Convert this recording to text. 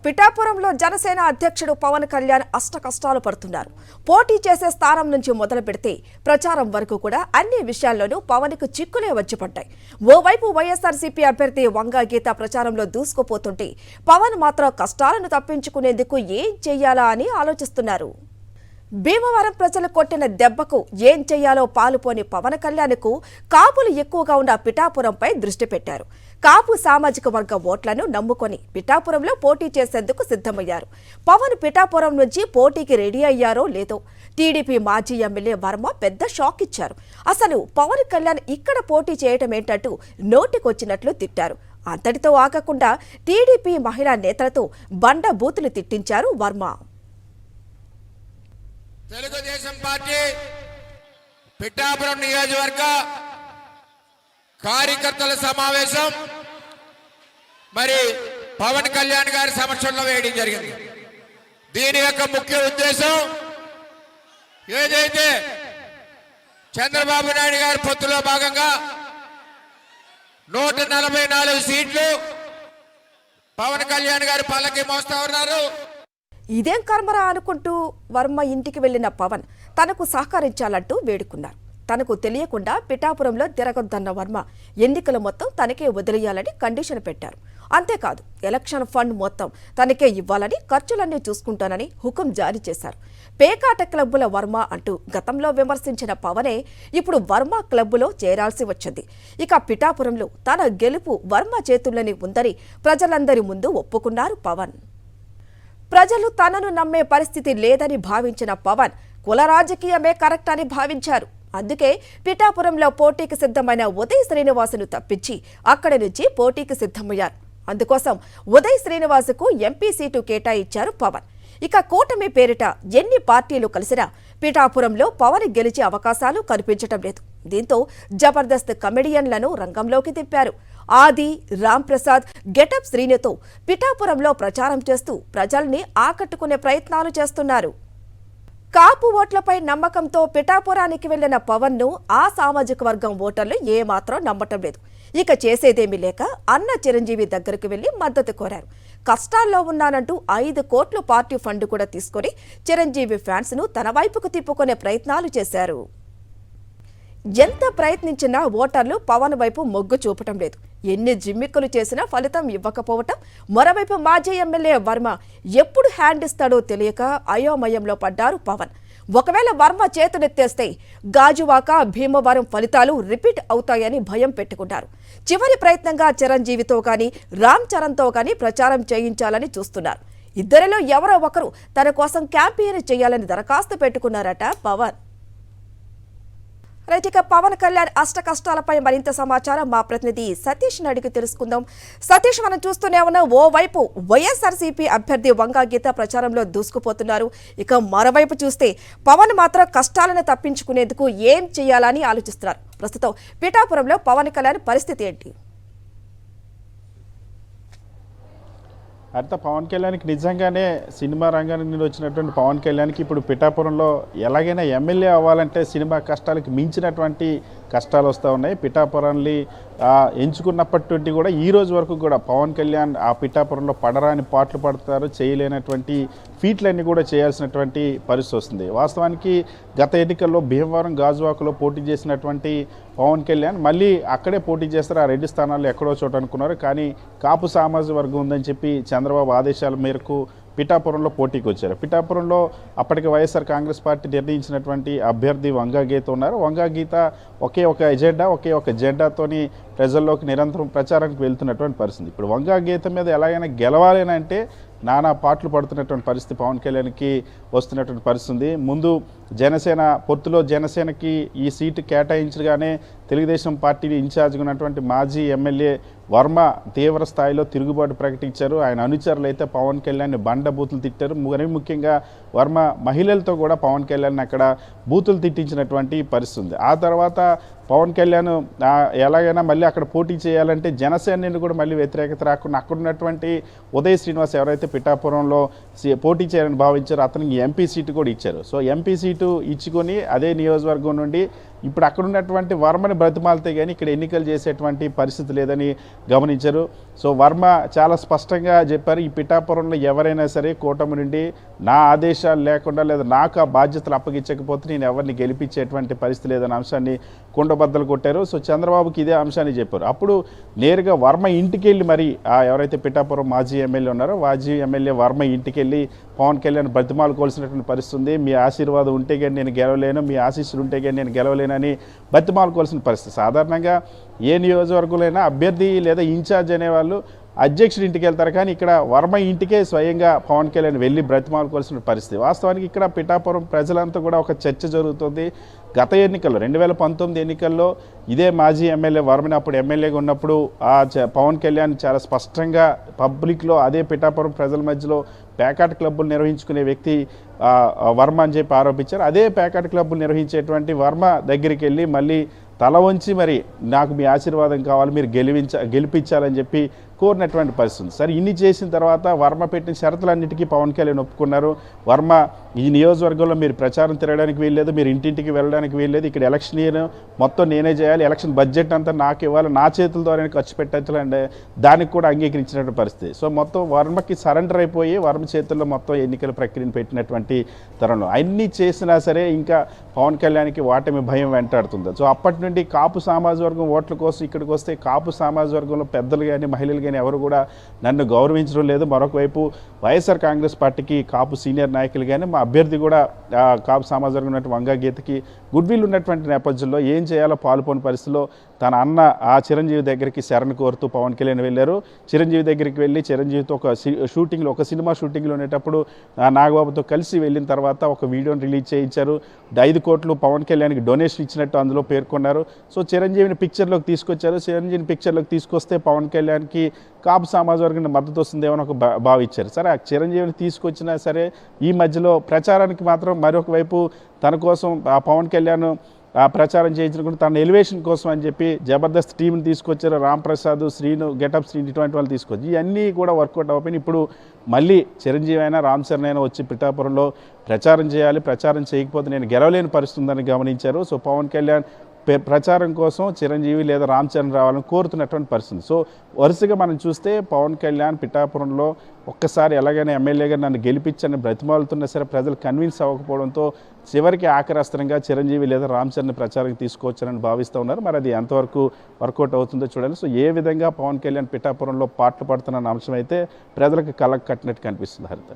పిఠాపురంలో జనసేన అధ్యక్షుడు పవన్ కళ్యాణ్ అష్టకష్టాలు పడుతున్నారు. పోటీ చేసే స్థానం నుంచి మొదలు పెడితే ప్రచారం వరకు కూడా అన్ని విషయాల్లోనూ పవన్కు చిక్కులే వచ్చి పడ్డాయి. ఓవైపు వైఎస్ఆర్సీపీ అభ్యర్థి వంగా గీత ప్రచారంలో దూసుకుపోతుంటే పవన్ మాత్రం కష్టాలను తప్పించుకునేందుకు ఏం చెయ్యాలా అని ఆలోచిస్తున్నారు. భీమవరం ప్రజలు కొట్టిన దెబ్బకు ఏం చెయ్యాలో పాలుపోని పవన్ కళ్యాణ్కు కాపులు ఎక్కువగా ఉన్న పిఠాపురంపై దృష్టి పెట్టారు. కాపు సామాజిక వర్గ ఓట్లను నమ్ముకొని పిఠాపురంలో పోటీ చేసేందుకు సిద్ధమయ్యారు. పవన్ పిఠాపురం నుంచి పోటీకి రెడీ అయ్యారో లేదో టీడీపీ మాజీ ఎమ్మెల్యే వర్మ పెద్ద షాక్ ఇచ్చారు. అసలు పవన్ కళ్యాణ్ ఇక్కడ పోటీ చేయటం ఏంటంటూ నోటికొచ్చినట్లు తిట్టారు. అంతటితో ఆగకుండా టీడీపీ మహిళా నేతలతో బండ బూతులు తిట్టించారు వర్మ. తెలుగుదేశం పార్టీ పిఠాపురం నియోజకవర్గ కార్యకర్తల సమావేశం మరి పవన్ కళ్యాణ్ గారి సమక్షంలో వేయడం జరిగింది. దీని యొక్క ముఖ్య ఉద్దేశం ఏదైతే చంద్రబాబు నాయుడు గారి పొత్తులో భాగంగా 144 సీట్లు పవన్ కళ్యాణ్ గారు పల్లకి మోస్తా ఉన్నారు. ఇదేం కర్మరా అనుకుంటూ వర్మ ఇంటికి వెళ్లిన పవన్ తనకు సహకరించాలంటూ వేడుకున్నారు. తనకు తెలియకుండా పిఠాపురంలో తిరగొద్దన్న వర్మ ఎన్నికల మొత్తం తనకే వదిలేయాలని కండిషన్ పెట్టారు. అంతేకాదు ఎలక్షన్ ఫండ్ మొత్తం తనకే ఇవ్వాలని, ఖర్చులన్నీ చూసుకుంటానని హుకుం జారీ చేశారు. పేకాట క్లబ్బుల వర్మ అంటూ గతంలో విమర్శించిన పవనే ఇప్పుడు వర్మ క్లబ్బులో చేరాల్సి వచ్చింది. ఇక పిఠాపురంలో తన గెలుపు వర్మ చేతుల్లోనే ఉందని ప్రజలందరి ముందు ఒప్పుకున్నారు పవన్. ప్రజలు తనను నమ్మే పరిస్థితి లేదని భావించిన పవన్ కుల రాజకీయమే కరెక్ట్ అని భావించారు. అందుకే పిఠాపురంలో పోటీకి సిద్ధమైన ఉదయ్ శ్రీనివాసును తప్పించి అక్కడి నుంచి పోటీకి సిద్ధమయ్యారు. అందుకోసం ఉదయ్ శ్రీనివాసుకు ఎంపీ సీటు కేటాయించారు పవన్. ఇక కూటమి పేరిట ఎన్ని పార్టీలు కలిసినా పిఠాపురంలో పవన్ గెలిచే అవకాశాలు కనిపించటం లేదు. దీంతో జబర్దస్త్ కమెడియన్లను రంగంలోకి దింపారు. ఆది, రామ్ ప్రసాద్, గెటప్ శ్రీనితో పిఠాపురంలో ప్రచారం చేస్తూ ప్రజల్ని ఆకట్టుకునే ప్రయత్నాలు చేస్తున్నారు. కాపు ఓట్లపై నమ్మకంతో పిఠాపురానికి వెళ్లిన పవన్ ను ఆ సామాజిక వర్గం ఓటర్లు ఏమాత్రం నమ్మటం లేదు. ఇక చేసేదేమీ లేక అన్న చిరంజీవి దగ్గరకు వెళ్లి మద్దతు కోరారు. కష్టాల్లో ఉన్నానంటూ 5 కోట్ల పార్టీ ఫండ్ కూడా తీసుకుని చిరంజీవి ఫ్యాన్స్ ను తన వైపుకు తిప్పుకునే ప్రయత్నాలు చేశారు. ఎంత ప్రయత్నించినా ఓటర్లు పవన్ వైపు మొగ్గు చూపటం లేదు. ఎన్ని జిమ్మిక్కులు చేసినా ఫలితం ఇవ్వకపోవటం. మరోవైపు మాజీ ఎమ్మెల్యే వర్మ ఎప్పుడు హ్యాండ్ ఇస్తాడో తెలియక అయోమయంలో పడ్డారు పవన్. ఒకవేళ వర్మ చేతులెత్తేస్తే గాజువాక, భీమవరం ఫలితాలు రిపీట్ అవుతాయని భయం పెట్టుకున్నారు. చివరి ప్రయత్నంగా చిరంజీవితో కానీ రామ్ చరణ్తో కానీ ప్రచారం చేయించాలని చూస్తున్నారు. ఇద్దరిలో ఎవరో ఒకరు తన కోసం క్యాంపెయిన్ చేయాలని దరఖాస్తు పెట్టుకున్నారట పవన్. రైట్, ఇక పవన్ కళ్యాణ్ అష్ట కష్టాలపై మరింత సమాచారం మా ప్రతినిధి సతీష్ అడిగి తెలుసుకుందాం. సతీష్, మనం చూస్తూనే ఉన్నాం, ఓవైపు వైఎస్ఆర్సీపీ అభ్యర్థి వంగా గీత ప్రచారంలో దూసుకుపోతున్నారు. ఇక మరోవైపు చూస్తే పవన్ మాత్రం కష్టాలను తప్పించుకునేందుకు ఏం చేయాలని ఆలోచిస్తున్నారు. ప్రస్తుతం పిఠాపురంలో పవన్ కళ్యాణ్ పరిస్థితి ఏంటి? అయితే పవన్ కళ్యాణ్కి నిజంగానే సినిమా రంగానికి నుండి వచ్చినటువంటి పవన్ కళ్యాణ్కి ఇప్పుడు పిఠాపురంలో ఎలాగైనా ఎమ్మెల్యే అవ్వాలంటే సినిమా కష్టాలకు మించినటువంటి కష్టాలు వస్తూ ఉన్నాయి. పిఠాపురాన్ని ఎంచుకున్నప్పటి నుండి కూడా ఈ రోజు వరకు కూడా పవన్ కళ్యాణ్ ఆ పిఠాపురంలో పడరాని పాటలు పడతారు, చేయలేనటువంటి ఫీట్లన్నీ కూడా చేయాల్సినటువంటి పరిస్థితి వస్తుంది. వాస్తవానికి గత ఎన్నికల్లో భీమవరం, గాజువాకలో పోటీ చేసినటువంటి పవన్ కళ్యాణ్ మళ్ళీ అక్కడే పోటీ చేస్తారు. ఆ 2 స్థానాల్లో ఎక్కడో చోట అనుకున్నారు. కానీ కాపు సామాజిక వర్గం ఉందని చెప్పి చంద్రబాబు ఆదేశాల మేరకు పిఠాపురంలో పోటీకి వచ్చారు. పిఠాపురంలో అప్పటికి వైఎస్ఆర్ కాంగ్రెస్ పార్టీ నిర్ణయించినటువంటి అభ్యర్థి వంగా గీత ఉన్నారు. వంగా గీత ఒకే ఒక ఎజెండా, ఒకే ఒక జెండాతోని ప్రజల్లోకి నిరంతరం ప్రచారానికి వెళ్తున్నటువంటి పరిస్థితి. ఇప్పుడు వంగా గీత మీద ఎలాగైనా గెలవాలి అంటే నానా పాటలు పడుతున్నటువంటి పరిస్థితి పవన్ కళ్యాణ్కి వస్తున్నటువంటి పరిస్థితి. ముందు జనసేన పొత్తులో జనసేనకి ఈ సీటు కేటాయించగానే తెలుగుదేశం పార్టీ ఇన్ఛార్జ్గా ఉన్నటువంటి మాజీ ఎమ్మెల్యే వర్మ తీవ్ర స్థాయిలో తిరుగుబాటు ప్రకటించారు. ఆయన అనుచరులు అయితే పవన్ కళ్యాణ్ని బండ బూతులు తిట్టారు. మరి ముఖ్యంగా వర్మ మహిళలతో కూడా పవన్ కళ్యాణ్ అక్కడ బూతులు తిట్టించినటువంటి పరిస్థితి ఉంది. ఆ తర్వాత పవన్ కళ్యాణ్ ఎలాగైనా మళ్ళీ అక్కడ పోటీ చేయాలంటే జనసేన నుండి కూడా మళ్ళీ వ్యతిరేకత రాకుండా అక్కడ ఉన్నటువంటి ఉదయ్ శ్రీనివాస్ ఎవరైతే పిఠాపురంలో పోటీ చేయాలని భావించారో అతనికి ఎంపీ సీటు కూడా ఇచ్చారు. సో ఎంపీ సీటు ఇచ్చుకొని అదే నియోజకవర్గం నుండి ఇప్పుడు అక్కడ ఉన్నటువంటి వర్మని బ్రతిమాలితే కానీ ఇక్కడ ఎన్నికలు చేసేటువంటి పరిస్థితి లేదని గమనించారు. సో వర్మ చాలా స్పష్టంగా చెప్పారు, ఈ పిఠాపురంలో ఎవరైనా సరే కూటమి నుండి నా ఆదేశాలు లేకుండా లేదా నాకు ఆ బాధ్యతలు అప్పగించకపోతే నేను ఎవరిని గెలిపించేటువంటి పరిస్థితి లేదనే అంశాన్ని కుండబద్దలు కొట్టారు. సో చంద్రబాబుకి ఇదే అంశాన్ని చెప్పారు. అప్పుడు నేరుగా వర్మ ఇంటికి వెళ్ళి మరి ఎవరైతే పిఠాపురం మాజీ ఎమ్మెల్యే ఉన్నారో మాజీ ఎమ్మెల్యే వర్మ ఇంటికి వెళ్ళి పవన్ కళ్యాణ్ బతిమాలుకోవాల్సినటువంటి పరిస్థితి ఉంది. మీ ఆశీర్వాదం ఉంటే కానీ నేను గెలవలేను, మీ ఆశీస్సులు ఉంటే కానీ నేను గెలవలేనని బతిమాలుకోవాల్సిన పరిస్థితి. సాధారణంగా ఏ నియోజకవర్గంలో అభ్యర్థి లేదా ఇన్ఛార్జ్ అనేవాళ్ళు అధ్యక్షుడి ఇంటికి వెళ్తారు, కానీ ఇక్కడ వర్మ ఇంటికే స్వయంగా పవన్ కళ్యాణ్ వెళ్ళి బ్రతిమాలుకోవాల్సిన పరిస్థితి. వాస్తవానికి ఇక్కడ పిఠాపురం ప్రజలంతా కూడా ఒక చర్చ జరుగుతుంది. గత ఎన్నికల్లో 2019 ఎన్నికల్లో ఇదే మాజీ ఎమ్మెల్యే వర్మని అప్పుడు ఎమ్మెల్యేగా ఉన్నప్పుడు పవన్ కళ్యాణ్ చాలా స్పష్టంగా పబ్లిక్లో అదే పిఠాపురం ప్రజల మధ్యలో ప్యాకాట్ క్లబ్బులు నిర్వహించుకునే వ్యక్తి వర్మ అని చెప్పి ఆరోపించారు. అదే ప్యాకాట్ క్లబ్బులు నిర్వహించేటువంటి వర్మ దగ్గరికి వెళ్ళి మళ్ళీ తల వంచి మరి నాకు మీ ఆశీర్వాదం కావాలి, మీరు గెలిపించాలని చెప్పి కోరినటువంటి పరిస్థితి. సరే ఇన్ని చేసిన తర్వాత వర్మ పెట్టిన షరతులన్నిటికీ పవన్ కళ్యాణ్ ఒప్పుకున్నారు. వర్మ ఈ నియోజకవర్గంలో మీరు ప్రచారం తిరగడానికి వీల్లేదు, మీరు ఇంటింటికి వెళ్ళడానికి వీల్లేదు, ఇక్కడ ఎలక్షన్ ఇయర్ మొత్తం నేనే చేయాలి, ఎలక్షన్ బడ్జెట్ అంతా నాకు ఇవ్వాలి, నా చేతుల ద్వారా ఖర్చు పెట్టాలంటే దానికి కూడా అంగీకరించినటువంటి పరిస్థితి. సో మొత్తం వర్మకి సరెండర్ అయిపోయి వర్మ చేతుల్లో మొత్తం ఎన్నికల ప్రక్రియను పెట్టినటువంటి తరుణం. అన్నీ చేసినా సరే ఇంకా పవన్ కళ్యాణ్కి ఓటమి భయం వెంటాడుతుంది. సో అప్పటి నుండి కాపు సామాజిక వర్గం ఓట్ల కోసం ఇక్కడికి వస్తే కాపు సామాజిక వర్గంలో పెద్దలు కానీ మహిళలు కానీ ఎవరు కూడా నన్ను గౌరవించడం లేదు. మరొక వైపు వైఎస్ఆర్ కాంగ్రెస్ పార్టీకి కాపు సీనియర్ నాయకులు కానీ మా అభ్యర్థి కూడా కాపు సామాజిక వర్గం ఉన్నటువంటి వంగా గీతకి గుడ్ విల్ ఉన్నటువంటి నేపథ్యంలో ఏం చేయాలో పాల్పోని పరిస్థితిలో తన అన్న చిరంజీవి దగ్గరికి శరణ కోరుతూ పవన్ కళ్యాణ్ వెళ్ళారు. చిరంజీవి దగ్గరికి వెళ్ళి చిరంజీవితో ఒక సినిమా షూటింగ్లో ఉండేటప్పుడు నాగబాబుతో కలిసి వెళ్ళిన తర్వాత ఒక వీడియోని రిలీజ్ చేయించారు. 5 కోట్లు పవన్ కళ్యాణ్కి డొనేషన్ ఇచ్చినట్టు అందులో పేర్కొన్నారు. సో చిరంజీవిని పిక్చర్లోకి తీసుకొచ్చారు. చిరంజీవిని పిక్చర్లోకి తీసుకొస్తే పవన్ కళ్యాణ్కి కాపు సమాజ వర్గానికి మద్దతు వస్తుందేమో ఒక భావించారు. సరే ఆ చిరంజీవిని తీసుకొచ్చినా సరే ఈ మధ్యలో ప్రచారానికి మాత్రం మరొక వైపు తన కోసం ఆ పవన్ కళ్యాణ్ ప్రచారం చేయించుకుంటూ తన ఎలివేషన్ కోసం అని చెప్పి జబర్దస్త్ టీంని తీసుకొచ్చారు. రామ్ ప్రసాద్, శ్రీను, గెటప్ శ్రీను ఇటువంటి వాళ్ళు తీసుకొచ్చి ఇవన్నీ కూడా వర్కౌట్ అవ్వకపోయినా ఇప్పుడు మళ్ళీ చిరంజీవి అయినా రామ్ చరణ్ అయినా వచ్చి పిఠాపురంలో ప్రచారం చేయాలి, ప్రచారం చేయకపోతే నేను గెలవలేని పరిస్థితి ఉందని గమనించారు. సో పవన్ కళ్యాణ్ ప్రచారం కోసం చిరంజీవి లేదా రామ్ చరణ్ రావాలని కోరుతున్నటువంటి పరిస్థితి. సో వరుసగా మనం చూస్తే పవన్ కళ్యాణ్ పిఠాపురంలో ఒక్కసారి ఎలాగైనా ఎమ్మెల్యేగా నన్ను గెలిపించని బ్రతిమాలుతున్నా సరే ప్రజలు కన్విన్స్ అవ్వకపోవడంతో చివరికి ఆఖరాస్త్రంగా చిరంజీవి లేదా రామ్ చరణ్ ప్రచారం తీసుకోవచ్చని భావిస్తూ ఉన్నారు. మరి అది ఎంతవరకు వర్కౌట్ అవుతుందో చూడాలి. సో ఏ విధంగా పవన్ కళ్యాణ్ పిఠాపురంలో పాటలు పడుతున్న అంశం అయితే ప్రజలకు కళ్ళకు కట్టినట్టు కనిపిస్తుంది. హరిత.